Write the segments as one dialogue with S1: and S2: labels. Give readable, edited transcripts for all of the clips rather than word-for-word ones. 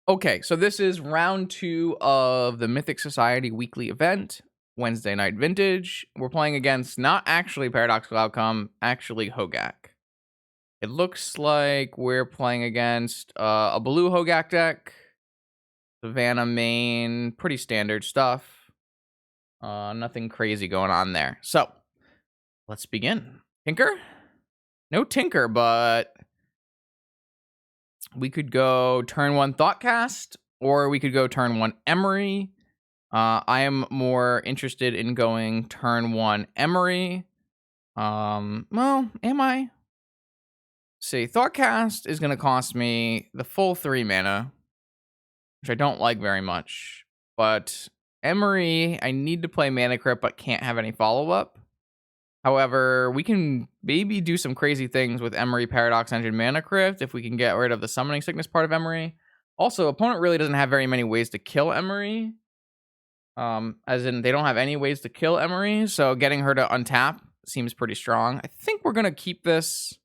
S1: Okay, so this is round 2 of the Mythic Society weekly event, Wednesday Night Vintage. We're playing against not actually Paradoxical Outcome, actually Hogak. It looks like we're playing against a blue Hogak deck, Savannah main, pretty standard stuff. Nothing crazy going on there. So, let's begin. Tinker? No Tinker, but we could go turn 1 Thoughtcast, or we could go turn 1 Emery. I am more interested in going turn 1 Emery. Well, am I? See, Thoughtcast is going to cost me the full 3 mana, which I don't like very much. But Emery, I need to play Mana Crypt, but can't have any follow-up. However, we can maybe do some crazy things with Emery Paradox Engine Mana Crypt if we can get rid of the Summoning Sickness part of Emery. Also, opponent really doesn't have very many ways to kill Emery. As in, they don't have any ways to kill Emery, so getting her to untap seems pretty strong. I think we're gonna keep this.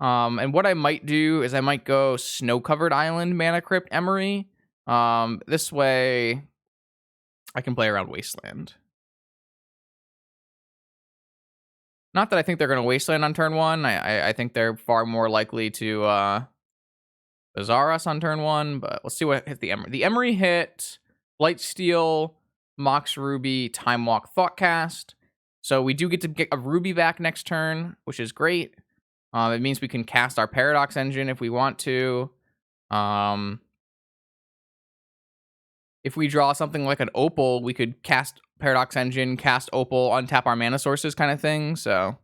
S1: And what I might do is I might go Snow-Covered Island Mana Crypt Emery. This way, I can play around Wasteland. Not that I think they're gonna Wasteland on turn 1. I think they're far more likely to Bazaar us on turn 1, but let's see what hit the Emery. The Emery hit Blightsteel, Mox Ruby, Time Walk, Thoughtcast. So we do get to get a Ruby back next turn, which is great. It means we can cast our Paradox Engine if we want to. If we draw something like an Opal, we could cast Paradox Engine, cast Opal, untap our mana sources kind of thing. So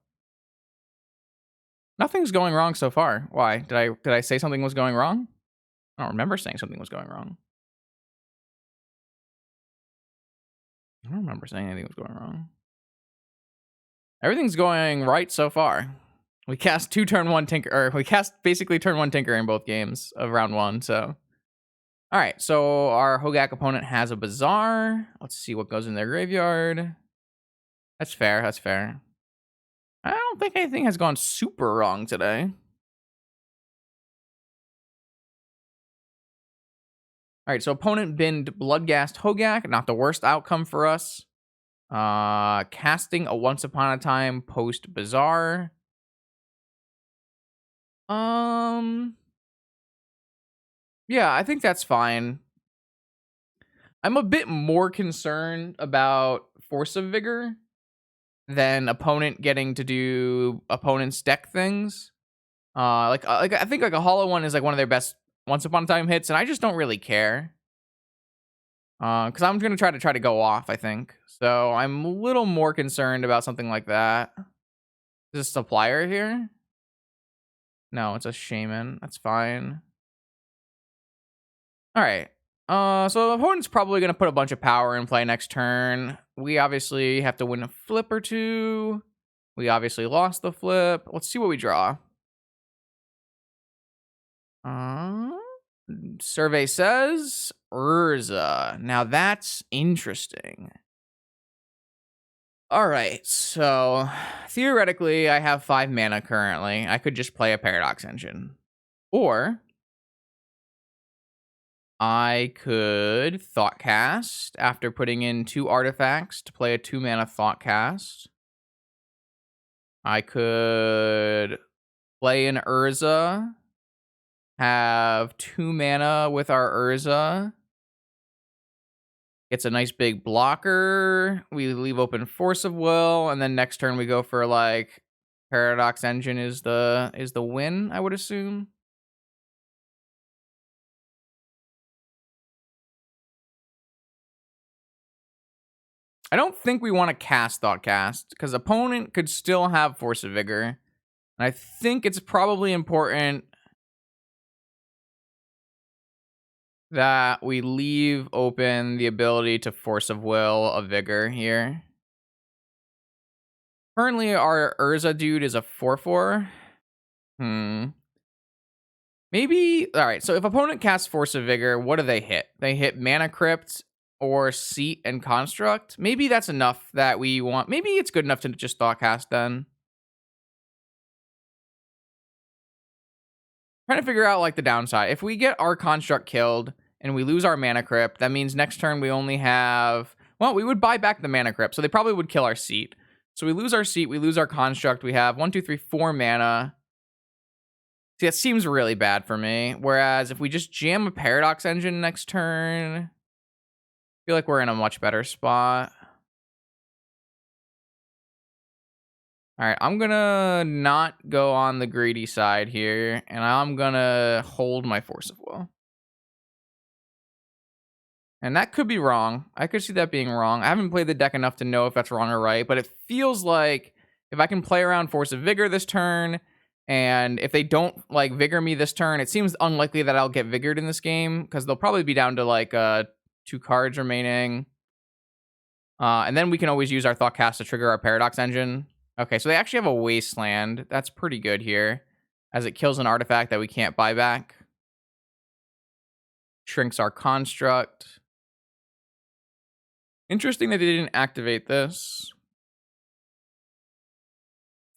S1: nothing's going wrong so far. Why? Did I say something was going wrong? I don't remember saying something was going wrong. I don't remember saying anything was going wrong. Everything's going right so far. We cast 2 turn 1 Tinker, or we cast basically turn 1 Tinker in both games of round 1, so. Alright, so our Hogak opponent has a Bazaar. Let's see what goes in their graveyard. That's fair, that's fair. I don't think anything has gone super wrong today. Alright, so opponent binned Bloodghast Hogak, not the worst outcome for us. Casting a Once Upon a Time post Bazaar. Yeah, I think that's fine. I'm a bit more concerned about Force of Vigor than opponent getting to do opponent's deck things. Like I think like a Hollow One is like one of their best Once Upon a Time hits, and I just don't really care. Because I'm gonna try to go off, I think. So I'm a little more concerned about something like that. Is this a supplier here? No, it's a shaman. That's fine. Alright. So the opponent's probably gonna put a bunch of power in play next turn. We obviously have to win a flip or 2. We obviously lost the flip. Let's see what we draw. Survey says Urza. Now that's interesting. Alright, so theoretically I have 5 mana currently. I could just play a Paradox Engine. Or I could Thoughtcast after putting in 2 artifacts to play a 2 mana Thoughtcast. I could play an Urza, have 2 mana with our Urza. It's a nice big blocker. We leave open Force of Will, and then next turn we go for like Paradox Engine is the win, I would assume. I don't think we want to cast Thoughtcast, because opponent could still have Force of Vigor. And I think it's probably important that we leave open the ability to Force of Will a Vigor here. Currently, our Urza dude is a 4/4. Maybe, alright, so if opponent casts Force of Vigor, what do they hit? They hit Mana Crypt or Seat and Construct. Maybe that's enough that we want. Maybe it's good enough to just Thoughtcast then. Trying to figure out like the downside. If we get our Construct killed and we lose our Mana Crypt. That means next turn we only have... Well, we would buy back the Mana Crypt, so they probably would kill our seat. So we lose our seat, we lose our construct. We have 1, 2, 3, 4 mana. See, that seems really bad for me. Whereas if we just jam a Paradox Engine next turn, I feel like we're in a much better spot. All right, I'm gonna not go on the greedy side here, and I'm gonna hold my Force of Will. And that could be wrong. I could see that being wrong. I haven't played the deck enough to know if that's wrong or right, but it feels like if I can play around Force of Vigor this turn, and if they don't like Vigor me this turn, it seems unlikely that I'll get Vigored in this game, because they'll probably be down to like 2 cards remaining. And then we can always use our Thoughtcast to trigger our Paradox Engine. Okay, so they actually have a Wasteland. That's pretty good here, as it kills an artifact that we can't buy back. Shrinks our construct. Interesting that they didn't activate this.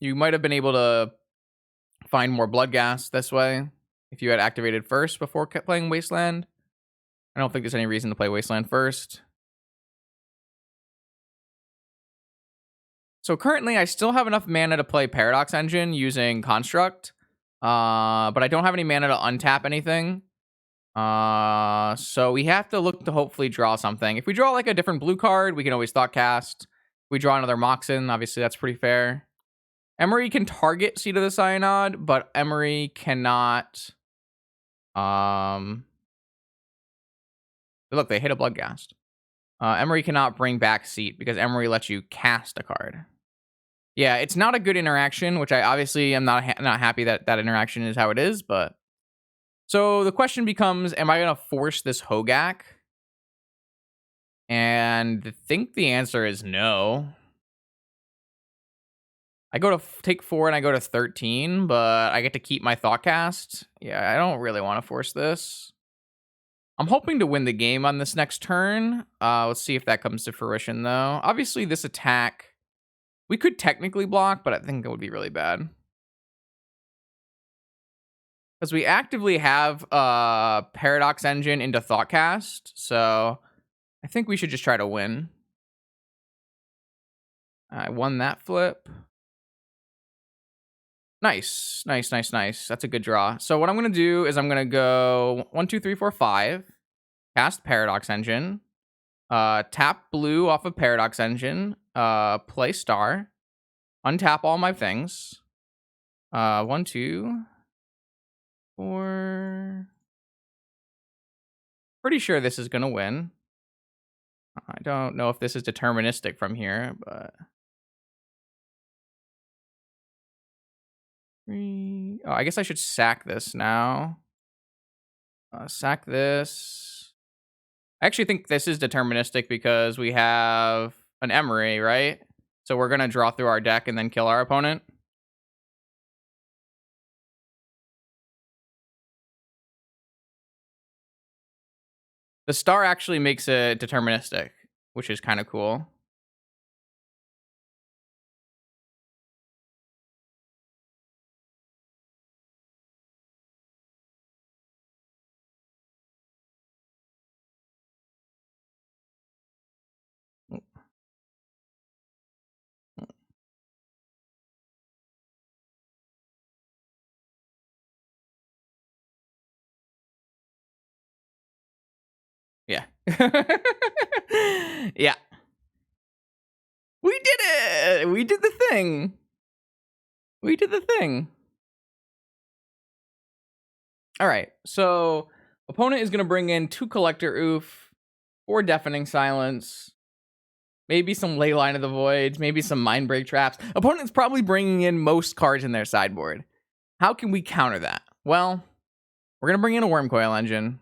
S1: You might have been able to find more Bloodghast this way if you had activated first before playing Wasteland. I don't think there's any reason to play Wasteland first. So currently, I still have enough mana to play Paradox Engine using Construct, but I don't have any mana to untap anything. So we have to look to hopefully draw something. If we draw like a different blue card, we can always Thoughtcast. If we draw another Moxen, obviously that's pretty fair. Emry can target Seat of the Synod, but Emry cannot... Look, they hit a Bloodghast. Emry cannot bring back Seat because Emry lets you cast a card. Yeah, it's not a good interaction, which I obviously am not happy that that interaction is how it is, but... So the question becomes, am I going to force this Hogak? And I think the answer is no. I go to take 4 and I go to 13, but I get to keep my Thoughtcast. Yeah, I don't really want to force this. I'm hoping to win the game on this next turn. Let's see if that comes to fruition, though. Obviously, this attack... We could technically block, but I think it would be really bad. Because we actively have Paradox Engine into Thoughtcast, so I think we should just try to win. I won that flip. Nice, nice, nice, nice. That's a good draw. So what I'm going to do is I'm going to go 1, 2, 3, 4, 5. Cast Paradox Engine. Tap blue off of Paradox Engine. Play star. Untap all my things. 1, 2, 4. Pretty sure this is going to win. I don't know if this is deterministic from here, but... Oh, I guess I should sack this now. Sack this. I actually think this is deterministic because we have an Emry, right? So we're going to draw through our deck and then kill our opponent. The star actually makes it deterministic, which is kind of cool. Yeah. Yeah. We did it! We did the thing! We did the thing. Alright, so opponent is going to bring in 2 Collector Oof, 4 Deafening Silence, maybe some Leyline of the Voids, maybe some Mindbreak Traps. Opponent's probably bringing in most cards in their sideboard. How can we counter that? Well, we're going to bring in a Wormcoil Engine.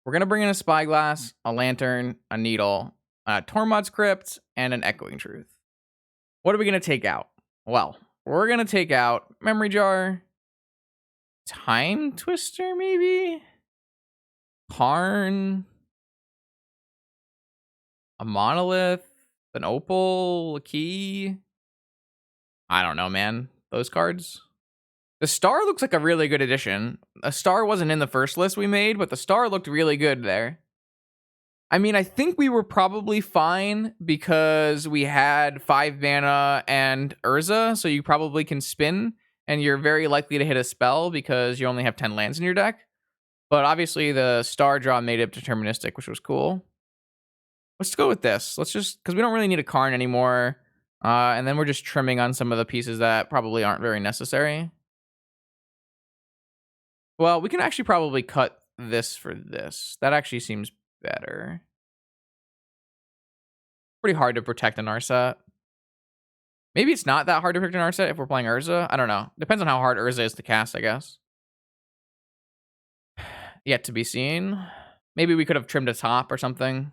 S1: We're going to bring in a Spyglass, a Lantern, a Needle, a Tormod's Crypt, and an Echoing Truth. What are we going to take out? Well, we're going to take out Memory Jar, Time Twister, maybe? Karn, a Monolith, an Opal, a Key. I don't know, man. Those cards. The star looks like a really good addition. A star wasn't in the first list we made, but the star looked really good there. I mean, I think we were probably fine because we had 5 mana and Urza, so you probably can spin, and you're very likely to hit a spell because you only have 10 lands in your deck. But obviously the star draw made it deterministic, which was cool. Let's go with this. Let's just, because we don't really need a Karn anymore. And then we're just trimming on some of the pieces that probably aren't very necessary. Well, we can actually probably cut this for this. That actually seems better. Pretty hard to protect an Narset. Maybe it's not that hard to protect an Narset if we're playing Urza. I don't know. Depends on how hard Urza is to cast, I guess. Yet to be seen. Maybe we could have trimmed a top or something.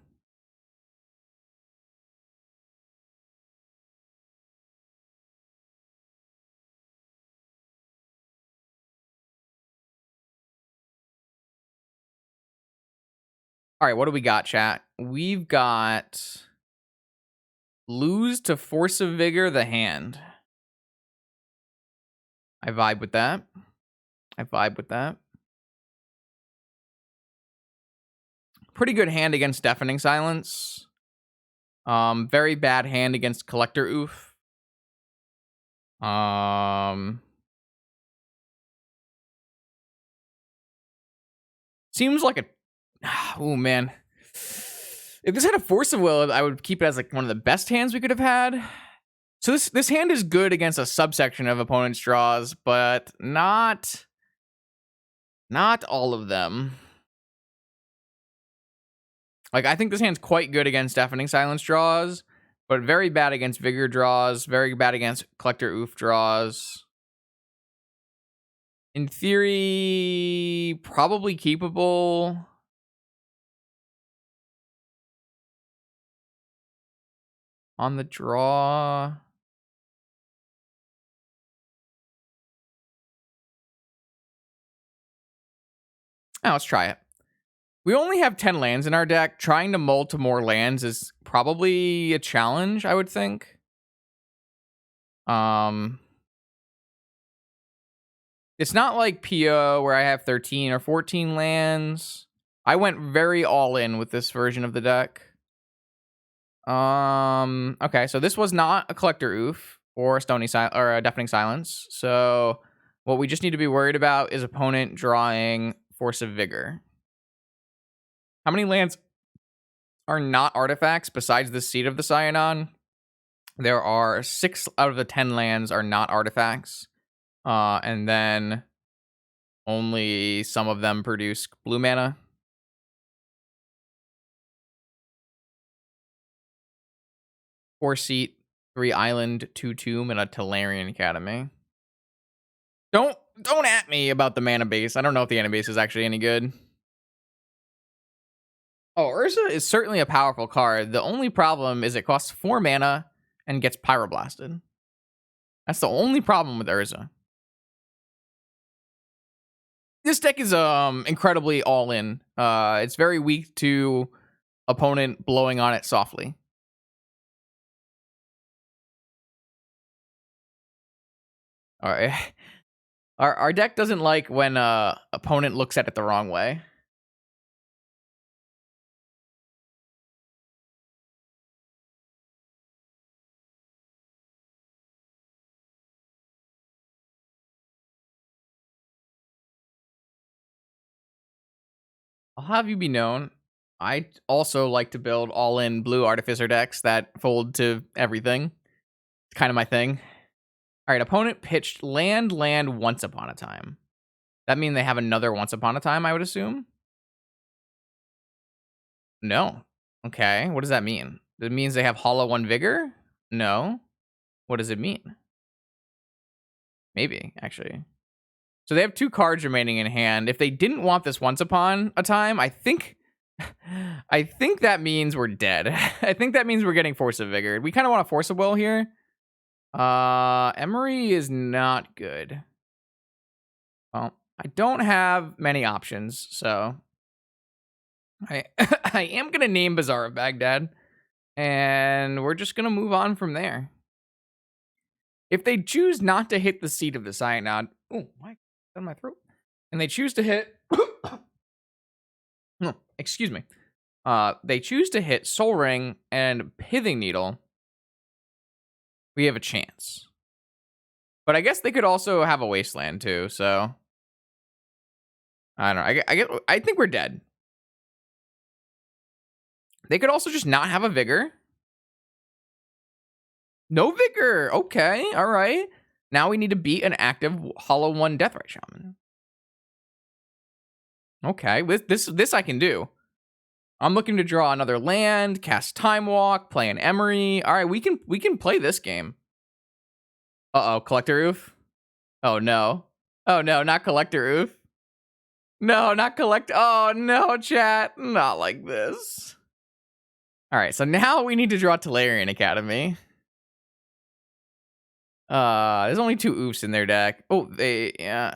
S1: All right, what do we got, chat? We've got lose to Force of Vigor the hand. I vibe with that. Pretty good hand against Deafening Silence. Very bad hand against Collector Oof. Seems like a... Oh, man. If this had a Force of Will, I would keep it as like one of the best hands we could have had. So this hand is good against a subsection of opponent's draws, but not all of them. Like, I think this hand's quite good against Deafening Silence draws, but very bad against Vigor draws, very bad against Collector Oof draws. In theory, probably keepable. On the draw. Oh, let's try it. We only have 10 lands in our deck. Trying to mull to more lands is probably a challenge, I would think. It's not like PO where I have 13 or 14 lands. I went very all in with this version of the deck. Okay, so this was not a Collector Oof or a Deafening Silence. So what we just need to be worried about is opponent drawing Force of Vigor. How many lands are not artifacts besides the Seat of the Scion? There are 6 out of the 10 lands are not artifacts. And then only some of them produce blue mana. Four seat, 3 island, 2 tomb, and a Tolarian Academy. Don't at me about the mana base. I don't know if the mana base is actually any good. Oh, Urza is certainly a powerful card. The only problem is it costs 4 mana and gets Pyroblasted. That's the only problem with Urza. This deck is incredibly all-in. It's very weak to opponent blowing on it softly. All right. Our deck doesn't like when opponent looks at it the wrong way. I'll have you be known, I also like to build all-in blue Artificer decks that fold to everything. It's kind of my thing. All right, opponent pitched land Once Upon a Time. That mean they have another Once Upon a Time, I would assume? No. Okay, what does that mean? It means they have Hollow One Vigor? No. What does it mean? Maybe, actually. So they have 2 cards remaining in hand. If they didn't want this Once Upon a Time, I think that means we're dead. I think that means we're getting Force of Vigor. We kind of want a Force of Will here. Emery is not good. Well, I don't have many options, so I am gonna name Bazaar of Baghdad, and we're just gonna move on from there. If they choose not to hit the Seat of the Scion, Oh my, in my throat. And they choose to hit. No, excuse me. They choose to hit Soul Ring and Pithing Needle. We have a chance. But I guess they could also have a Wasteland too. So I don't know. I think we're dead. They could also just not have a Vigor. No Vigor. Okay. All right. Now we need to beat an active Hollow 1 Deathrite Shaman. Okay. This I can do. I'm looking to draw another land, cast Time Walk, play an Emery. All right, we can play this game. Uh-oh, Collector Oof. Oh no. Oh no, not Collector Oof. No, not collect. Oh no, chat. Not like this. All right, so now we need to draw Tolarian Academy. There's only 2 oofs in their deck. Oh, yeah.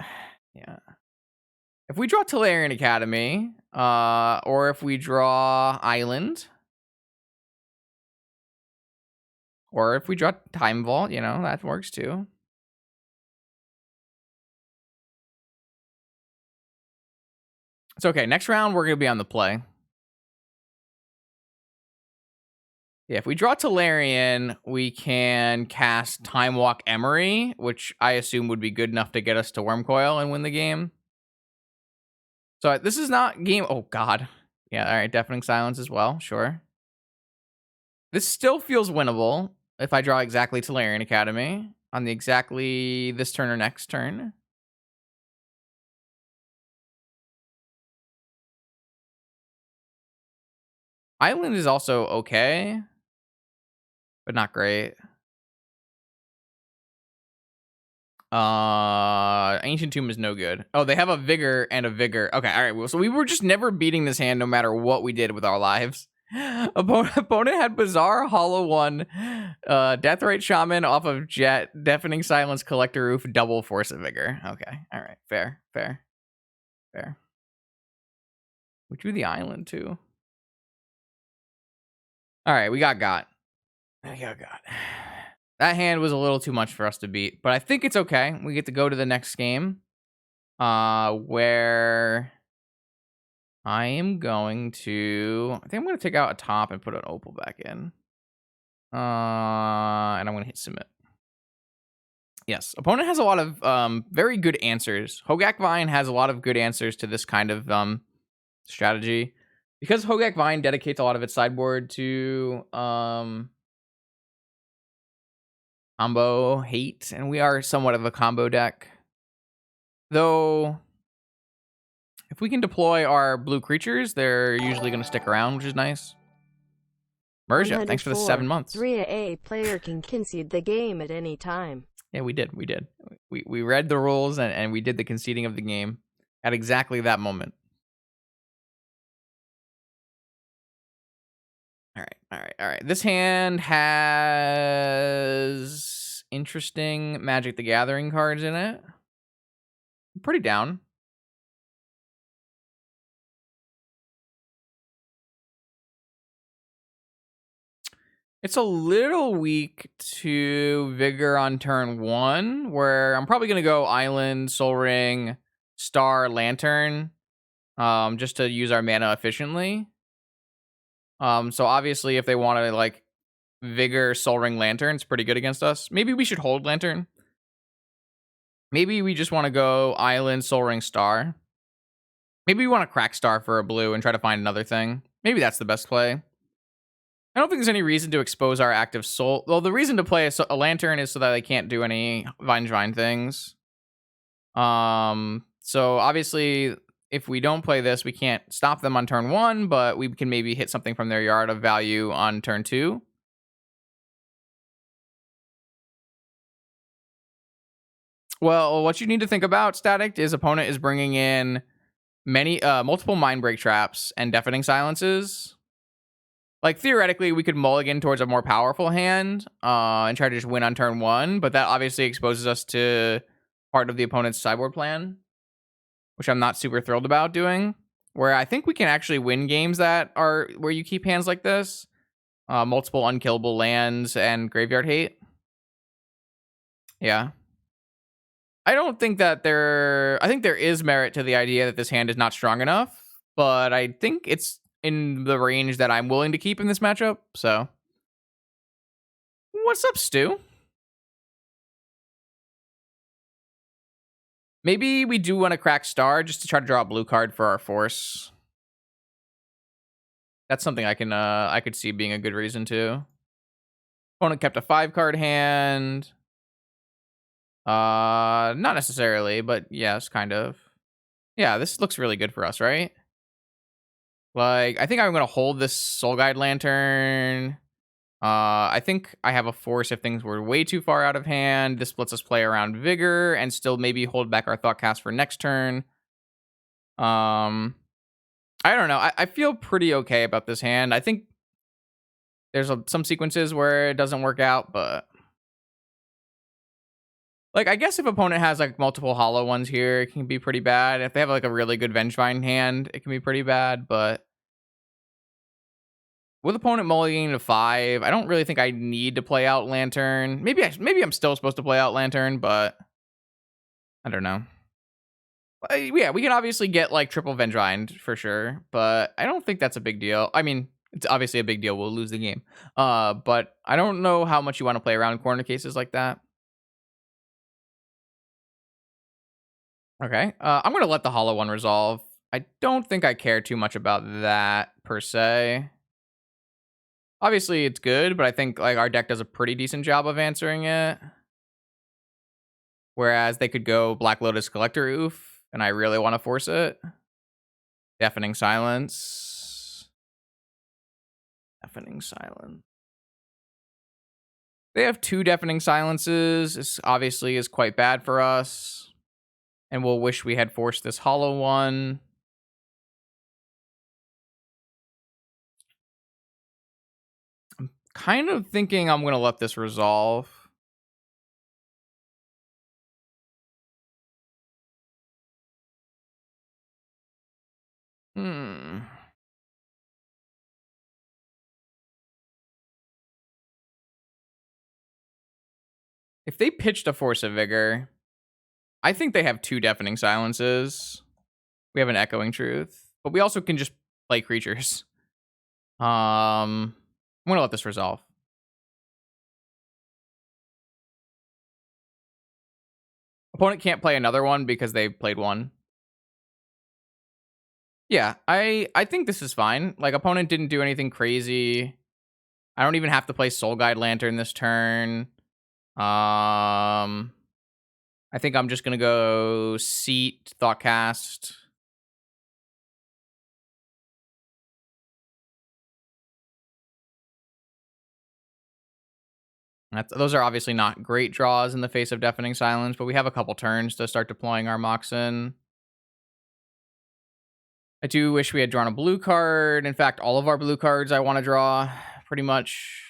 S1: If we draw Tolarian Academy, or if we draw Island, or if we draw Time Vault, you know, that works too. It's okay. Next round, we're going to be on the play. Yeah, if we draw Tolarian, we can cast Time Walk Emery, which I assume would be good enough to get us to Wormcoil and win the game. So this is not game... Oh, God. Yeah, all right. Deafening Silence as well. Sure. This still feels winnable if I draw exactly Tolarian Academy on the exactly this turn or next turn. Island is also okay, but not great. Ancient Tomb is no good. Oh, they have a Vigor and a Vigor. Okay, all right. Well, so we were just never beating this hand no matter what we did with our lives. Opponent had Bizarre, Hollow 1, Deathrite Shaman off of Jet, Deafening Silence, Collector Roof, double Force of Vigor. Okay, all right. Fair. We drew the Island too. All right, we got. That hand was a little too much for us to beat, but I think it's okay. We get to go to the next game, where I am going to... I think I'm going to take out a top and put an Opal back in. And I'm going to hit Submit. Yes, opponent has a lot of very good answers. Hogak Vine has a lot of good answers to this kind of strategy. Because Hogak Vine dedicates a lot of its sideboard to... combo hate, and we are somewhat of a combo deck. Though, if we can deploy our blue creatures, they're usually going to stick around, which is nice. Merja, thanks for the 7 months.
S2: 3A player can concede the game at any time.
S1: Yeah, we did. We read the rules and we did the conceding of the game at exactly that moment. All right. This hand has interesting Magic the Gathering cards in it. I'm pretty down. It's a little weak to Vigor on turn 1, where I'm probably going to go Island, Soul Ring, Star, Lantern, just to use our mana efficiently. So obviously if they want to like Vigor, Soul Ring, Lantern, it's pretty good against us. Maybe we should hold Lantern. Maybe we just want to go Island, Soul Ring, Star. Maybe we want to crack Star for a blue and try to find another thing. Maybe that's the best play. I don't think there's any reason to expose our active soul. Well, the reason to play a Lantern is so that they can't do any Vine things. So obviously, if we don't play this, we can't stop them on turn 1, but we can maybe hit something from their yard of value on turn 2. Well, what you need to think about, Static, is opponent is bringing in multiple Mindbreak traps and Deafening Silences. Like, theoretically, we could mulligan towards a more powerful hand and try to just win on turn 1, but that obviously exposes us to part of the opponent's sideboard plan, which I'm not super thrilled about doing, where I think we can actually win games that are where you keep hands like this. Multiple unkillable lands and graveyard hate. Yeah. I don't think that I think there is merit to the idea that this hand is not strong enough, but I think it's in the range that I'm willing to keep in this matchup. So, what's up, Stu? Maybe we do want to crack star just to try to draw a blue card for our force. That's something I could see being a good reason to. Opponent kept a 5-card hand. Not necessarily, but yes, kind of. Yeah, this looks really good for us, right? Like, I think I'm gonna hold this Soul Guide Lantern. I think I have a force if things were way too far out of hand. This lets us play around Vigor and still maybe hold back our Thoughtcast for next turn. I don't know. I feel pretty okay about this hand. I think there's some sequences where it doesn't work out, but like I guess if opponent has like multiple hollow ones here, it can be pretty bad. If they have like a really good Vengevine hand, it can be pretty bad. But with opponent mulliganing to 5, I don't really think I need to play out Lantern. Maybe I'm still supposed to play out Lantern, but I don't know. Yeah, we can obviously get like triple Vengevine for sure, but I don't think that's a big deal. I mean, it's obviously a big deal. We'll lose the game. But I don't know how much you want to play around corner cases like that. Okay. I'm gonna let the hollow one resolve. I don't think I care too much about that per se. Obviously, it's good, but I think like our deck does a pretty decent job of answering it. Whereas they could go Black Lotus Collector Oof, and I really want to force it. Deafening Silence. Deafening Silence. They have 2 Deafening Silences. This obviously is quite bad for us. And we'll wish we had forced this hollow one. I'm kind of thinking I'm going to let this resolve. If they pitched a Force of Vigor, I think they have 2 Deafening Silences. We have an Echoing Truth, but we also can just play creatures. I'm gonna let this resolve. Opponent can't play another one because they played one. Yeah, I think this is fine. Like, opponent didn't do anything crazy. I don't even have to play Soul Guide Lantern this turn. I think I'm just gonna go Seat, Thoughtcast. Those are obviously not great draws in the face of Deafening Silence, but we have a couple turns to start deploying our Moxen. I do wish we had drawn a blue card. In fact, all of our blue cards I want to draw, pretty much.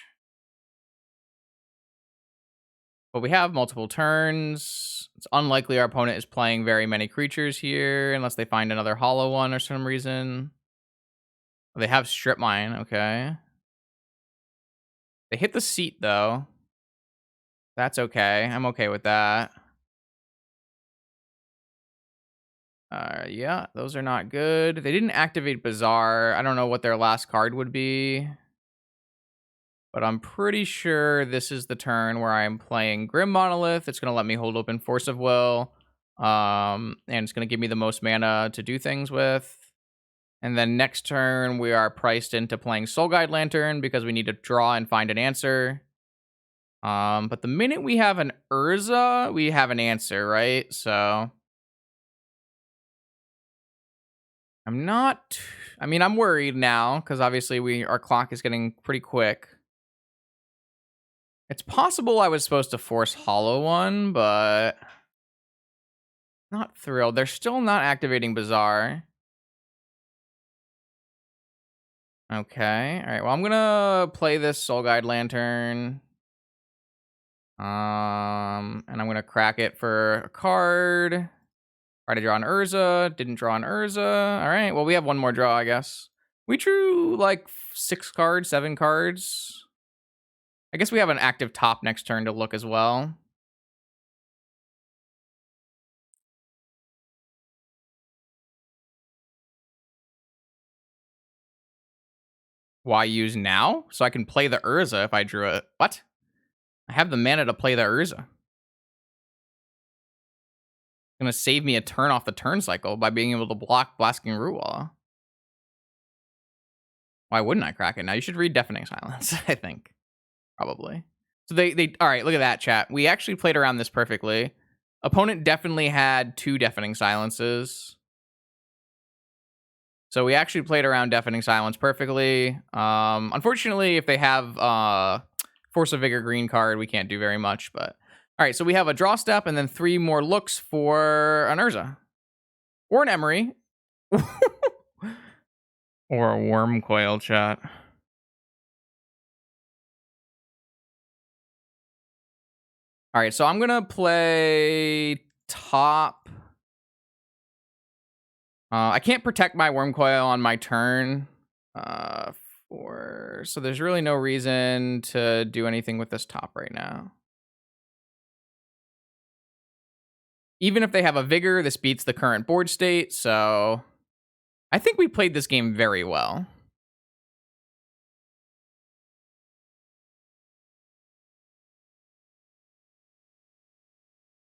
S1: But we have multiple turns. It's unlikely our opponent is playing very many creatures here, unless they find another hollow one or some reason. They have Strip Mine, okay. They hit the Seat, though. That's okay. I'm okay with that. Yeah, those are not good. They didn't activate Bazaar. I don't know what their last card would be. But I'm pretty sure this is the turn where I'm playing Grim Monolith. It's going to let me hold open Force of Will. And it's going to give me the most mana to do things with. And then next turn, we are priced into playing Soul Guide Lantern because we need to draw and find an answer. But the minute we have an Urza, we have an answer, right? So I'm not... I mean, I'm worried now because obviously our clock is getting pretty quick. It's possible I was supposed to force Hollow One, but not thrilled. They're still not activating Bazaar. Okay. All right. Well, I'm gonna play this Soul Guide Lantern. And I'm gonna crack it for a card. Try to draw an Urza. Didn't draw an Urza. All right. Well, we have one more draw, I guess. We drew like 6 cards, 7 cards. I guess we have an active top next turn to look as well. Why use now? So I can play the Urza if I drew it. What? I have the mana to play the Urza. Gonna save me a turn off the turn cycle by being able to block Blasting Root Wall. Why wouldn't I crack it now? You should read Deafening Silence, I think. Probably. So they all right, look at that, chat. We actually played around this perfectly. Opponent definitely had 2 Deafening Silences. So we actually played around Deafening Silence perfectly. Unfortunately, if they have Force of Vigor green card, we can't do very much. But all right, so we have a draw step and then 3 more looks for an Urza. Or an Emery. Or a Wormcoil, chat. All right, so I'm going to play top. I can't protect my Wormcoil on my turn. So there's really no reason to do anything with this top right now. Even if they have a Vigor, this beats the current board state, so I think we played this game very well.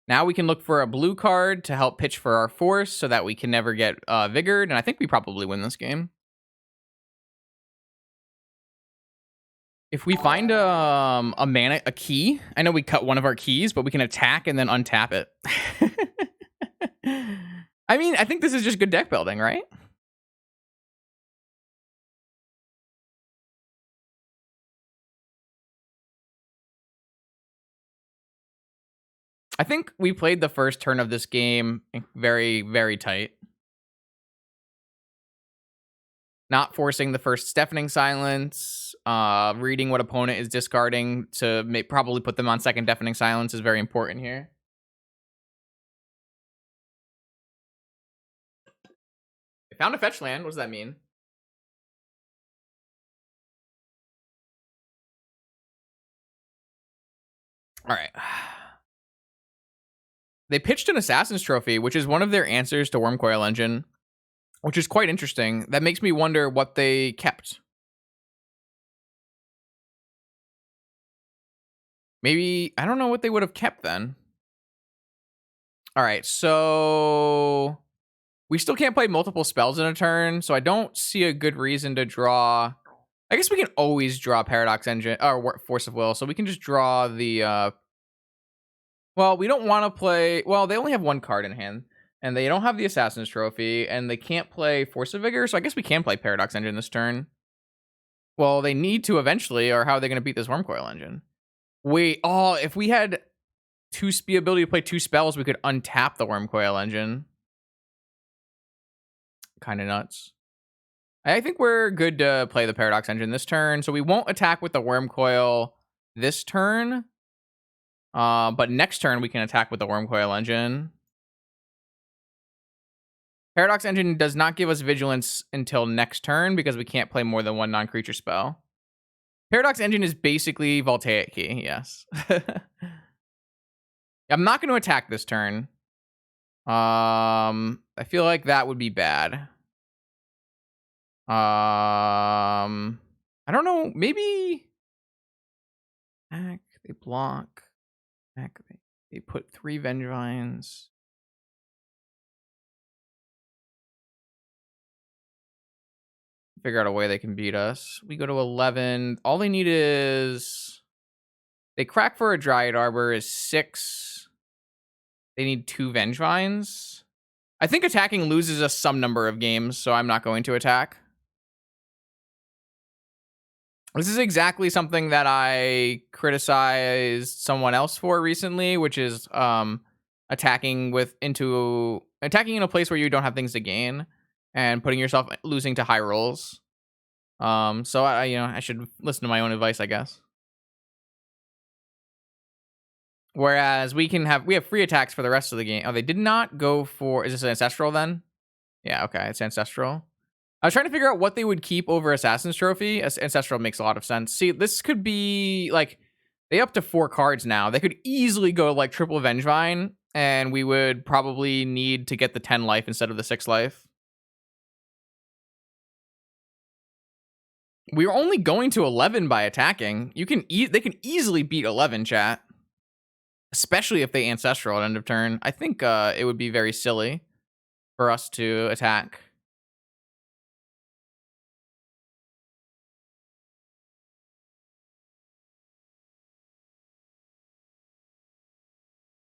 S1: Now we can look for a blue card to help pitch for our force so that we can never get Vigored, and I think we probably win this game. If we find a key, I know we cut one of our keys, but we can attack and then untap it. I mean, I think this is just good deck building, right? I think we played the first turn of this game very, very tight. Not forcing the first Deafening Silence, reading what opponent is discarding to probably put them on second Deafening Silence is very important here. I found a fetch land. What does that mean? All right. They pitched an Assassin's Trophy, which is one of their answers to Wormcoil Engine, which is quite interesting. That makes me wonder what they kept. Maybe, I don't know what they would have kept then. All right, so we still can't play multiple spells in a turn, so I don't see a good reason to draw. I guess we can always draw Paradox Engine or Force of Will, so we can just draw the well, we don't want to play. Well, they only have 1 card in hand, and they don't have the Assassin's Trophy, and they can't play Force of Vigor, so I guess we can play Paradox Engine this turn. Well, they need to eventually, or how are they going to beat this Wormcoil Engine? Wait, oh, if we had the ability to play 2 spells, we could untap the Wormcoil Engine. Kind of nuts. I think we're good to play the Paradox Engine this turn, so we won't attack with the Wormcoil this turn. But next turn we can attack with the Wormcoil Engine. Paradox Engine does not give us Vigilance until next turn because we can't play more than 1 non-creature spell. Paradox Engine is basically Voltaic Key, yes. I'm not going to attack this turn. I feel like that would be bad. I don't know, maybe attack, they block. Activate. They put 3 Vengevines. Figure out a way they can beat us. We go to 11. All they need is they crack for a Dryad Arbor is 6. They need 2 Vengevines. I think attacking loses us some number of games, so I'm not going to attack. This is exactly something that I criticized someone else for recently, which is attacking in a place where you don't have things to gain and putting yourself losing to high rolls. So I should listen to my own advice, I guess. Whereas we have free attacks for the rest of the game. Oh, they did not go for. Is this an Ancestral then? Yeah, okay, it's Ancestral. I was trying to figure out what they would keep over Assassin's Trophy. Ancestral makes a lot of sense. See, this could be like they up to 4 cards now. They could easily go like triple Vengevine, and we would probably need to get the 10 life instead of the 6 life. We were only going to 11 by attacking. They can easily beat 11, chat. Especially if they Ancestral at end of turn. I think it would be very silly for us to attack.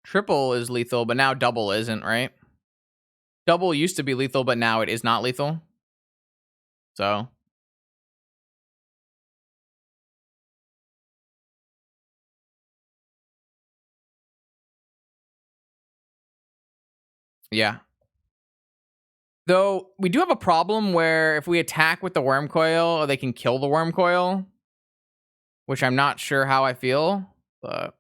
S1: Triple is lethal, but now double isn't, right? Double used to be lethal, but now it is not lethal. So. Yeah. Though, we do have a problem where if we attack with the Worm Coil, they can kill the Worm Coil. Which I'm not sure how I feel, but...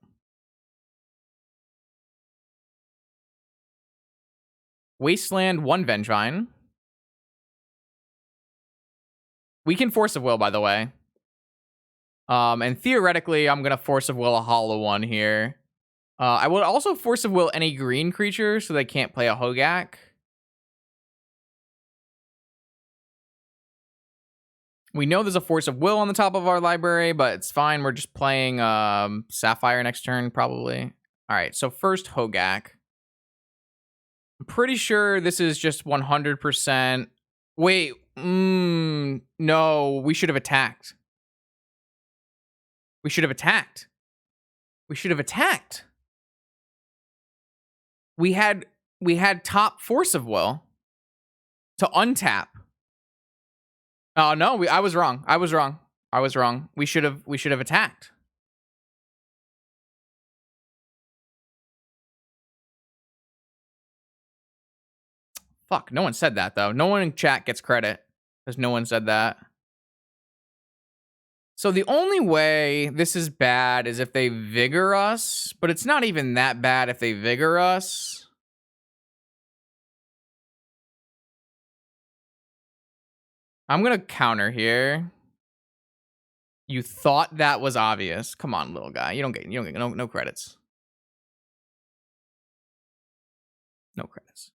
S1: Wasteland, 1 Vengevine. We can Force of Will, by the way. And theoretically, I'm going to Force of Will a Hollow one here. I will also Force of Will any green creature, so they can't play a Hogak. We know there's a Force of Will on the top of our library, but it's fine. We're just playing Sapphire next turn, probably. All right, so first Hogak. I'm pretty sure this is just 100%. Wait, no, we should have attacked. We should have attacked. We should have attacked. We had top Force of Will to untap. Oh no, I was wrong. I was wrong. We should have attacked. Fuck, no one said that though. No one in chat gets credit because no one said that. So the only way this is bad is if they Vigor us, but it's not even that bad if they Vigor us. I'm gonna counter here. You thought that was obvious. Come on, little guy. You don't get no credits. No credits.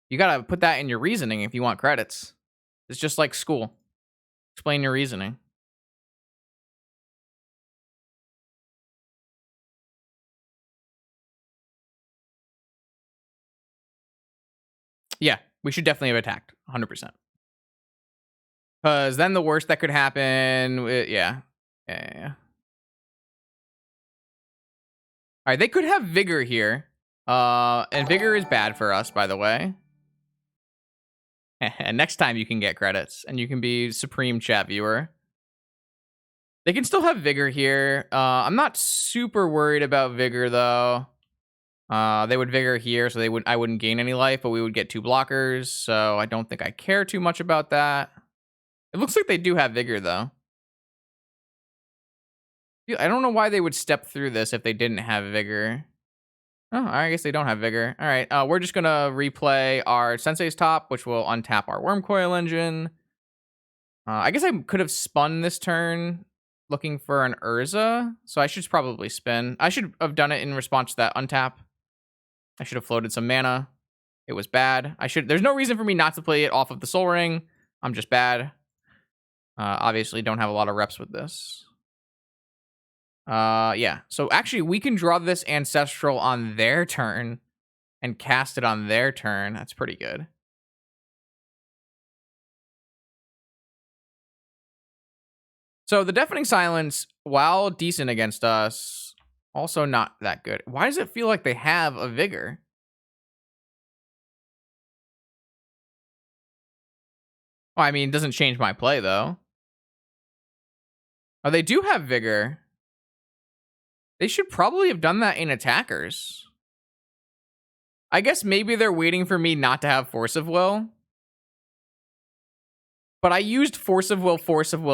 S1: You gotta put that in your reasoning if you want credits. It's just like school. Explain your reasoning. Yeah, we should definitely have attacked. 100%. Because then the worst that could happen... Yeah. All right, they could have Vigor here. And Vigor is bad for us, by the way. And next time you can get credits. And you can be Supreme Chat Viewer. They can still have Vigor here. I'm not super worried about Vigor, though. They would Vigor here, so I wouldn't gain any life, but we would get 2 blockers. So I don't think I care too much about that. It looks like they do have Vigor, though. I don't know why they would step through this if they didn't have Vigor. Oh, I guess they don't have Vigor. All right, we're just going to replay our Sensei's Top, which will untap our Worm Coil Engine. I guess I could have spun this turn looking for an Urza, so I should probably spin. I should have done it in response to that untap. I should have floated some mana. It was bad. There's no reason for me not to play it off of the Soul Ring. I'm just bad. Obviously don't have a lot of reps with this. Yeah. So actually we can draw this Ancestral on their turn and cast it on their turn. That's pretty good. So the Deafening Silence, while decent against us, also not that good. Why does it feel like they have a Vigor? Well, I mean, it doesn't change my play, though. Oh, they do have Vigor. They should probably have done that in attackers. I guess maybe they're waiting for me not to have Force of Will. But I used Force of Will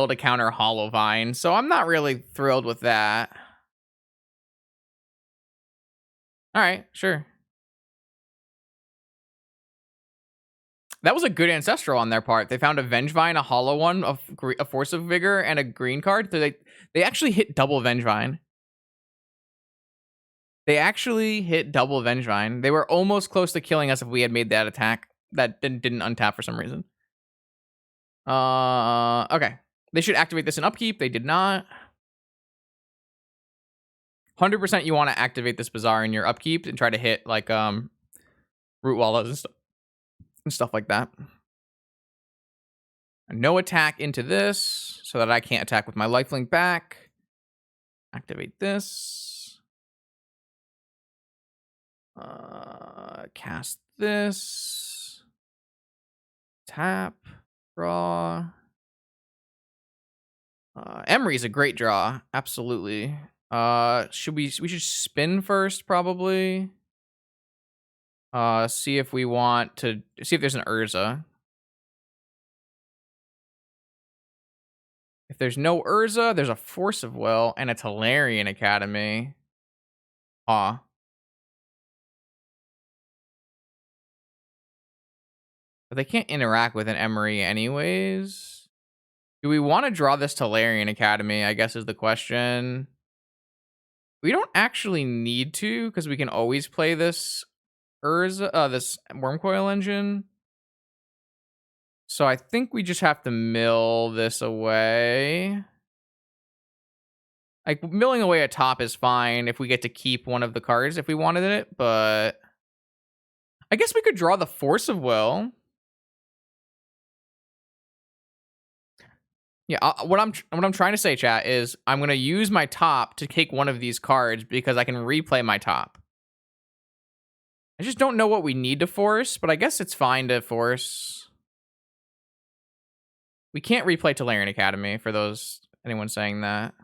S1: to counter Hollow Vine, so I'm not really thrilled with that. All right, sure. That was a good Ancestral on their part. They found a Vengevine, a Hollow one, a Force of Vigor, and a green card. So they actually hit double Vengevine. They actually hit double Vengevine. They were almost close to killing us if we had made that attack. That didn't untap for some reason. Okay. They should activate this in upkeep. They did not. 100% you want to activate this Bazaar in your upkeep and try to hit like root wallows and stuff like that. No attack into this so that I can't attack with my lifelink back. Activate this. Cast this. Tap. Draw. Emery's a great draw. Absolutely. We should spin first, probably. See if we want to see if there's an Urza. If there's no Urza, there's a Force of Will and a Tolarian Academy. But they can't interact with an Emery anyways. Do we want to draw this Tolarian Academy, I guess is the question. We don't actually need to, because we can always play this Urza, this Wormcoil Engine. So I think we just have to mill this away. Like, milling away a top is fine if we get to keep one of the cards if we wanted it, but I guess we could draw the Force of Will. Yeah, what I'm trying to say, chat, is I'm gonna use my top to take one of these cards because I can replay my top. I just don't know what we need to force, but I guess it's fine to force. We can't replay Tolarian Academy for anyone saying that.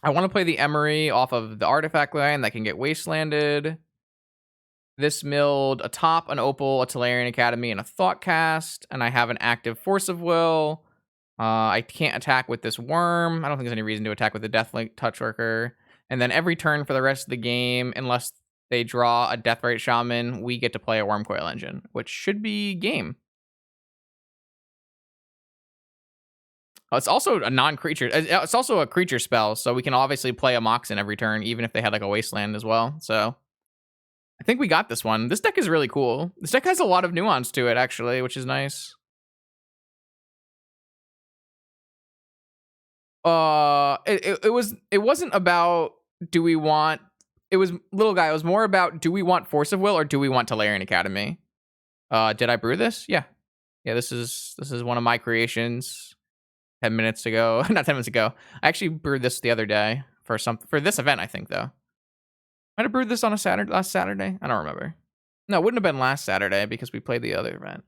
S1: I want to play the Emery off of the artifact line that can get wastelanded. This milled a top, an opal, a Tolarian Academy, and a Thoughtcast, and I have an active Force of Will. I can't attack with this worm. I don't think there's any reason to attack with the Deathlink Touchworker. And then every turn for the rest of the game, unless they draw a Deathrite Shaman, we get to play a Wormcoil Engine, which should be game. It's also a non-creature. It's also a creature spell, so we can obviously play a Moxen every turn, even if they had like a Wasteland as well. So I think we got this one. This deck is really cool. This deck has a lot of nuance to it, actually, which is nice. It wasn't about do we want. It was little guy. It was more about do we want Force of Will or do we want Tolarian Academy? Did I brew this? Yeah. This is one of my creations. 10 minutes ago, not 10 minutes ago. I actually brewed this the other day for this event, I think, though. Might have brewed this on last Saturday. I don't remember. No, it wouldn't have been last Saturday because we played the other event.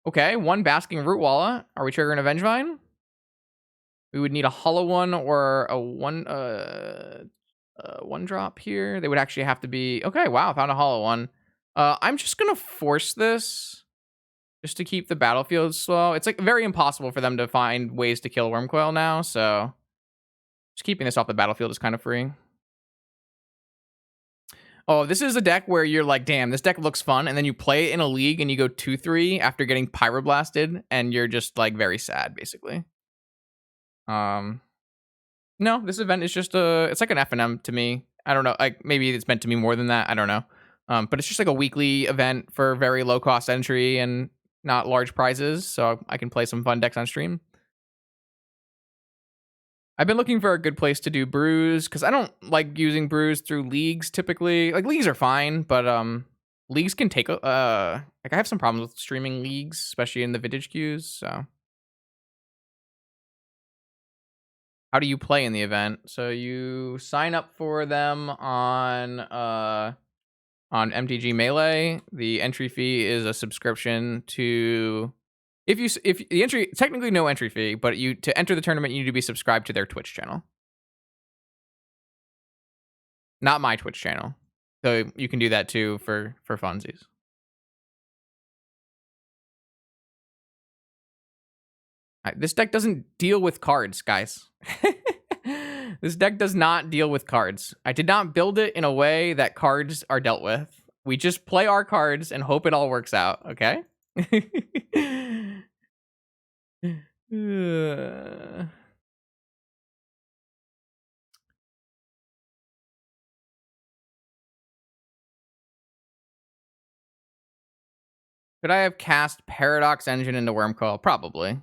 S1: Okay, one Basking Root Walla. Are we triggering a Vengevine? We would need a hollow one or a one drop here. They would actually have to be okay. Wow, found a hollow one. I'm just gonna force this. Just to keep the battlefield slow. It's like very impossible for them to find ways to kill Wormcoil now, so just keeping this off the battlefield is kind of free. Oh, this is a deck where you're like, damn, this deck looks fun, and then you play it in a league and you go 2-3 after getting Pyroblasted, and you're just like very sad, basically. No, this event is just it's like an FNM to me. I don't know, like maybe it's meant to be more than that. I don't know. But it's just like a weekly event for very low cost entry and not large prizes, so I can play some fun decks on stream. I've been looking for a good place to do brews because I don't like using brews through leagues typically. Like leagues are fine, but leagues can take like I have some problems with streaming leagues, especially in the vintage queues. So how do you play in the event? So you sign up for them on MTG Melee. The entry fee is a subscription to if the entry technically no entry fee, but to enter the tournament you need to be subscribed to their Twitch channel. Not my Twitch channel. So you can do that too for funsies. This deck doesn't deal with cards, guys. This deck does not deal with cards. I did not build it in a way that cards are dealt with. We just play our cards and hope it all works out, okay? Could I have cast Paradox Engine into Wormcoil? Probably.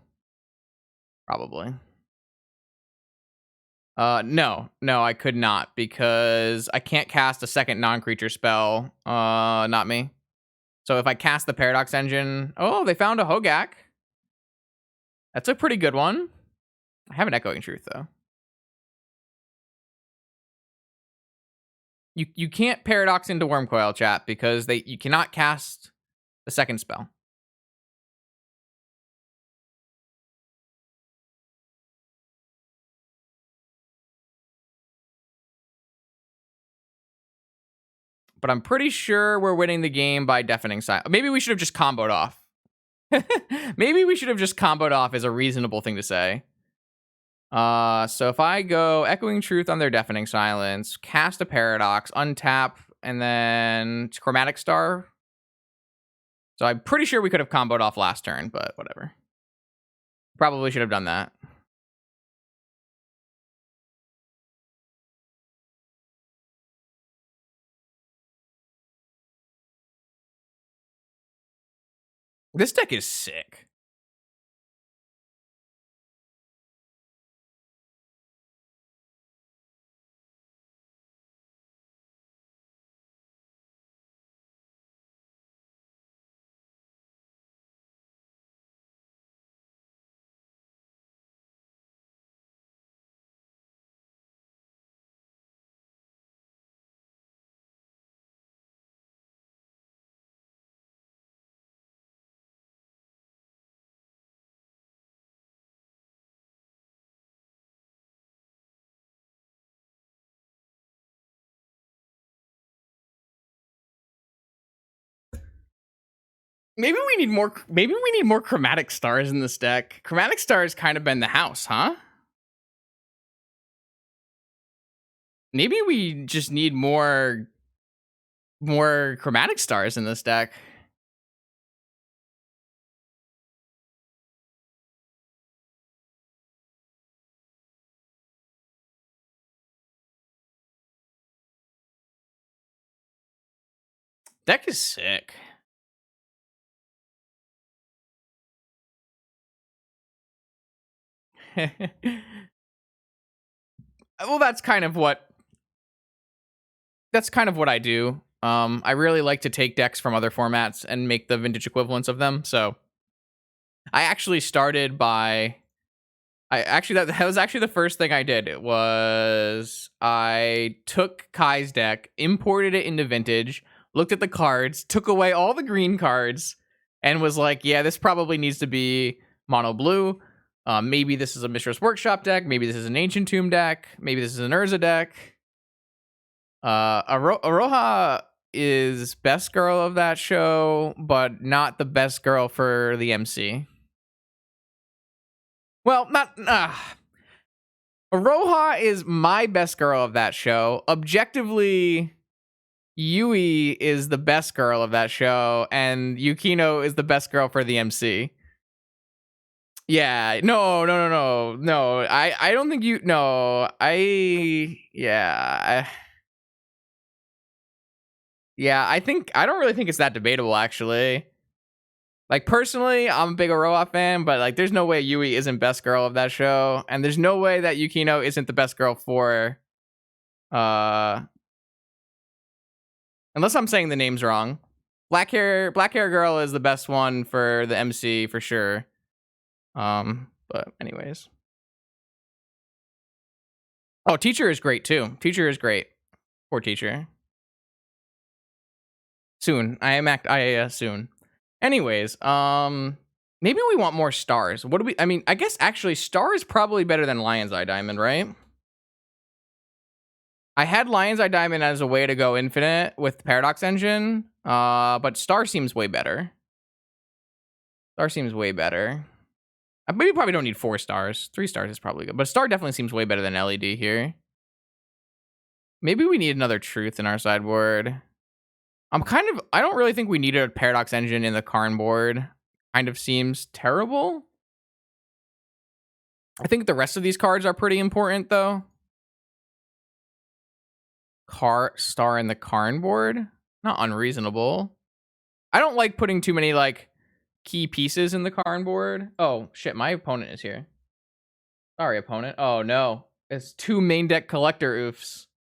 S1: No, I could not because I can't cast a second non-creature spell. Not me. So if I cast the Paradox Engine, oh, they found a Hogak. That's a pretty good one. I have an Echoing Truth though. You can't Paradox into Wormcoil, chat, because you cannot cast the second spell. But I'm pretty sure we're winning the game by Deafening Silence. Maybe we should have just comboed off. Maybe we should have just comboed off is a reasonable thing to say. So if I go Echoing Truth on their Deafening Silence, cast a Paradox, untap, and then Chromatic Star. So I'm pretty sure we could have comboed off last turn, but whatever. Probably should have done that. This deck is sick. Maybe we need more Chromatic Stars in this deck. Chromatic Stars kind of been the house, huh? Maybe we just need more Chromatic Stars in this deck. Deck is sick. Well, that's kind of what I do. I really like to take decks from other formats and make the vintage equivalents of them. So I actually started by that was actually the first thing I did. It was I took Kai's deck, imported it into vintage, looked at the cards, took away all the green cards, and was like, yeah, this probably needs to be mono blue. Maybe this is a Mishra's Workshop deck. Maybe this is an Ancient Tomb deck. Maybe this is an Urza deck. Aroha is best girl of that show, but not the best girl for the MC. Well, not. Aroha is my best girl of that show. Objectively, Yui is the best girl of that show, and Yukino is the best girl for the MC. Yeah, no. I don't think you. No, yeah. I don't really think it's that debatable, actually. Like, personally, I'm a big Aroha fan, but like, there's no way Yui isn't best girl of that show, and there's no way that Yukino isn't the best girl for, unless I'm saying the names wrong. Black hair girl is the best one for the MC for sure. But anyways. Oh, Teacher is great too. Teacher is great. Poor Teacher. Soon. Soon. Anyways, maybe we want more stars. I guess actually star is probably better than Lion's Eye Diamond, right? I had Lion's Eye Diamond as a way to go infinite with Paradox Engine, but star seems way better. Maybe probably don't need 4 stars. 3 stars is probably good, but star definitely seems way better than LED here. Maybe we need another truth in our sideboard. I don't really think we needed a Paradox Engine in the Karn board. Kind of seems terrible. I think the rest of these cards are pretty important, though. Star in the Karn board? Not unreasonable. I don't like putting too many, like, key pieces in the Karn board. Oh shit, my opponent is here. Sorry, opponent. Oh no, it's 2 main deck collector oofs.